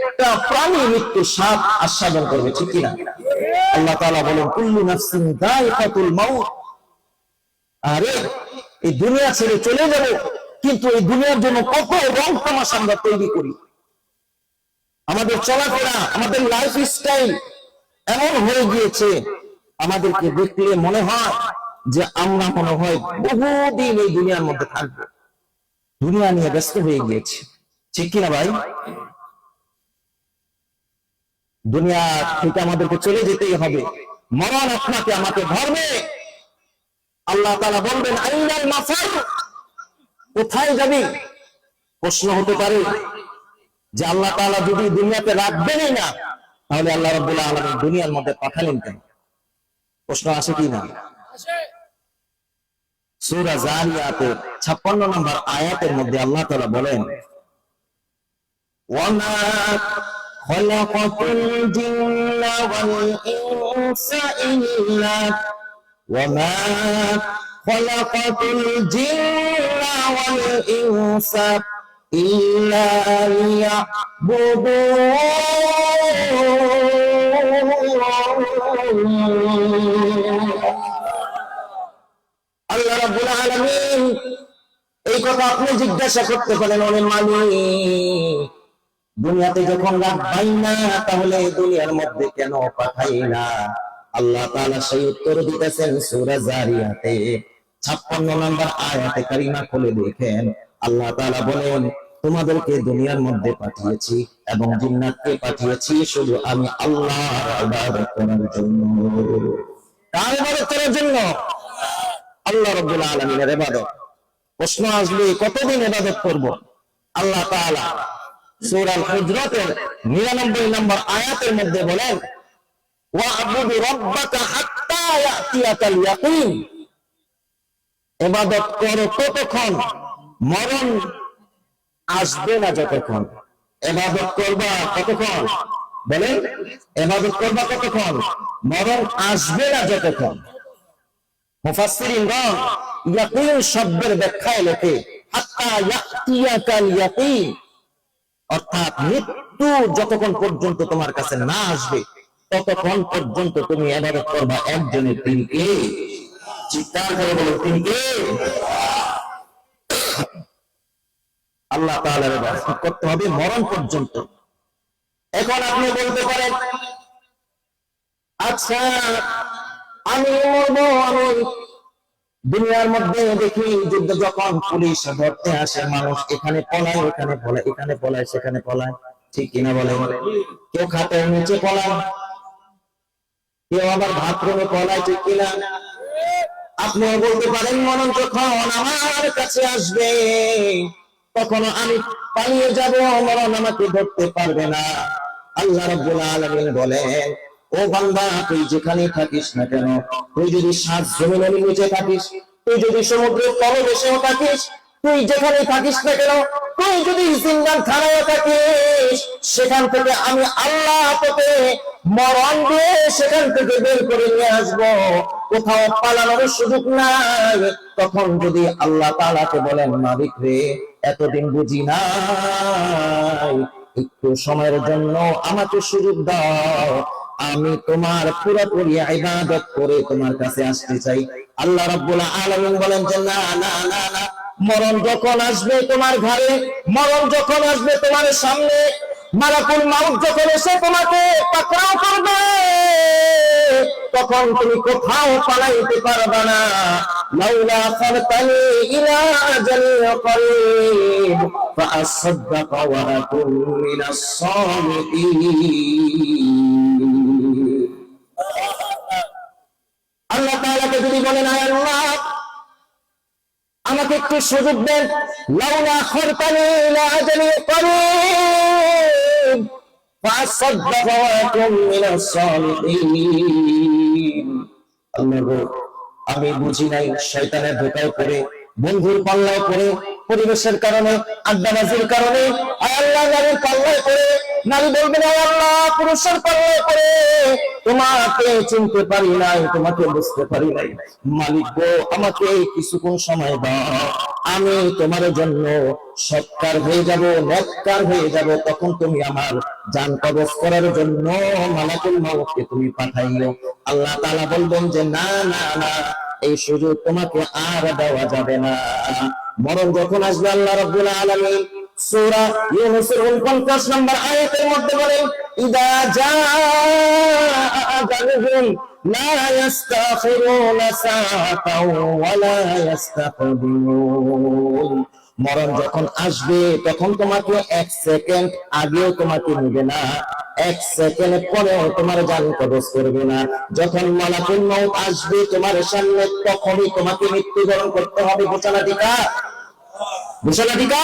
প্রত্যেকটা প্রাণী মৃত্যুর স্বাদ আস্বাদন করবে, ঠিক কিনা? আল্লাহ তাআলা বলেন কুল্লু নাফসিন যায়িকাতুল মাউত। আরে এই দুনিয়া ছেড়ে চলে যাব, কিন্তু এই দুনিয়ার জন্য কত রং তামাশা আমরা তৈরি করি। আমাদের চলাফেরা, আমাদের লাইফ স্টাইল এমন হয়ে গিয়েছে, আমাদেরকে দেখলে মনে হয় যে আমরা মনে হয় বহুদিন এই দুনিয়ার মধ্যে থাকবো। দুনিয়া নিয়ে ব্যস্ত হয়ে গিয়েছে, ঠিক কিনা ভাই? দুনিয়া থেকে আমাদেরকে চলে যেতেই হবে, মরণ আপনাকে আমাকে ধরবে। আল্লাহ তাআলা বলবেন আইনাল মাফার, কোথায় যাবি? প্রশ্ন হতে পারে যে আল্লাহ তাআলা যদি দুনিয়াতে রাখবেনই না, তাহলে আল্লাহ রাব্বুল আলামিন দুনিয়ার মধ্যে পাঠালেন কেন? প্রশ্ন আসে কি না? সূরা জারিয়াতের 56 নম্বর আয়াতের মধ্যে আল্লাহ তাআলা বলেন ওয়ামা খলাকাতুল জিন্না ওয়াল ইনসা ইল্লা ওয়ামা খলাকাতুল জিন্না ওয়াল ইনসা ইল্লা লিয়াবুদুন। আল্লাহ রাব্বুল আলামিন এই কথা আপনি জিজ্ঞাসা করতে পারেন, ওরে মালিক দুনিয়াতে যখন রাখবাই না, তাহলে দুনিয়ার মধ্যে কেন পাঠাই না? আল্লাহ তাআলা সেই উত্তর দিতেছেন সূরা জারিয়াতে 56 নম্বর আয়াতে কারিমা খুলে দেখেন। আল্লাহ তাআলা বলেন তোমাদেরকে দুনিয়ার মধ্যে পাঠিয়েছি এবং জিন্নাতকে পাঠিয়েছি শুধু আমি আল্লাহর ইবাদত করার জন্য। কার ইবাদত করার জন্য? আল্লাহ রাব্বুল আলামিনের ইবাদত। প্রশ্ন আসবে কতদিন ইবাদত করব? আল্লাহ তাআলা সূরা হুজরাতের 99 নম্বর আয়াতের মধ্যে বলেন ওয়া'বুদ রাব্বাকা হাত্তা ইয়াতিয়াকাল ইয়াকিন। ইবাদত করো ততক্ষণ মরণ আসবে না যতক্ষণ। ইবাদত করবা কতক্ষণ? বলেন ইবাদত করবা কতক্ষণ? মরণ আসবে না যতক্ষণ। মুফাসসিরিনগণ ইয়াকিন শব্দের ব্যাখ্যায় লেখে হাত্তা ইয়াতিয়াকাল ইয়াকিন, অর্থাৎ মৃত্যু যতক্ষণ পর্যন্ত তোমার কাছে না আসবে ততক্ষণ পর্যন্ত তুমি ইবাদত করবা একজনের, তিনি কে? চিৎকার করে বলো তিনি কে? আল্লাহ তাআলার ইবাদত করতে হবে মরণ পর্যন্ত। এখন আপনি বলতে পারেন আচ্ছা আমি মরবো, আমি দুনিয়ার মধ্যে দেখি যুদ্ধ যখন পুলিশ ধরতে আসে, মানুষ এখানে পলায় ওখানে পলায়, এখানে পলায় সেখানে পলায়, ঠিক কিনা বলে? কেউ খাটের নিচে পলায়, কেউ আবার বাথরুমে পলায়, ঠিক কিনা? আপনিও বলতে পারেন মরণ যখন আমার কাছে আসবে তখন আমি পালিয়ে যাব, মরণ আমাকে ধরতে পারবে না। আল্লাহ রাব্বুল আলামিন বলেন ও বান্দা তুই যেখানেই থাকিস না কেন, তুই যদি সাত জমিনের নিচে থাকিস, তুই যদি সমুদ্রের তলদেশেও থাকিস, তুই যেখানে থাকিস না কেন, তুই যদি জিন্দান খানায় থাকিস, সেখান থেকে আমি আল্লাহ তোকে মরণ দিয়ে সেখান থেকে বের করে নিয়ে আসবো। কোথাও পালানোর সুযোগ নাই। তখন যদি আল্লাহ তাআলাকে বলেন মালিক রে এতদিন বুঝি নাই, একটু সময়ের জন্য আমাকে সুযোগ দাও, আমি তোমার পুরোপুরি ইবাদত করে তোমার কাছে আসতে চাই। আল্লাহ রাব্বুল আলামিন বলেন যে না না না না, মরণ যখন আসবে তোমার ঘরে, মরণ যখন আসবে তোমার সামনে, মালাকুল মাউত যখন এসে তোমাকে পাকড়াও করবে, তখন তুমি কোথাও পালাইতে পারবে না। লাউলা খারতানি ইলা আজালিন করিব ফাআসাদদাকা ওয়া আকুন মিনাস সালিহিন। আল্লাহ তাআলাকে যদি বলেন আয় আল্লাহ আমাকে একটু সুযোগ দেন, লাউলা খারতানি ইলা আজালিন করিব ফাআসাদদাকা ওয়া আকুন মিনাস সালিহিন। আল্লাহ আমি বুঝি নাই, শয়তানের ধোঁকায় পড়ে, বন্ধুর পাল্লায় পড়ে পরিবেশের কারণে, আড্ডাবাজির কারণে, আল্লাহ নারীর পাল্লায় পড়ে, নারী বলবে না আল্লাহ পুরুষের পাল্লায় পড়ে তোমাকে চিনতে পারি নাই, তোমাকে বুঝতে পারি নাই, মালিক গো আমাকে কিছুক্ষণ সময় দাও, আমি তোমার জন্য সৎকার হয়ে যাব, নেককার হয়ে যাব, তখন তুমি আমার জান কবজ করার জন্য মালাকুল মউতকে তুমি পাঠাইও। আল্লাহ তাআলা বলবেন যে না না না, এই সুযোগ তোমাকে আর দেওয়া যাবে না। মরণ যখন আসবে আল্লাহ রাব্বুল আলামিন সূরা ইউনূসের 49 নম্বর আয়াতের মধ্যে বলেন ইদা জাআ আজালুহুম লা ইস্তাখিরুনা সাআতাও ওয়া লা ইস্তাকদিমুন। মরণ যখন আসবে তখন তোমাকে এক সেকেন্ড আগেও তোমাকে নিবে না, এক সেকেন্ড পরেও তোমার জান কবজ করবে না। যখন মালাকুল মউত আসবে তোমার সামনে তখনই তোমাকে মৃত্যুবরণ করতে হবে। ঘোষণা দিকা, ঘোষণা দিকা।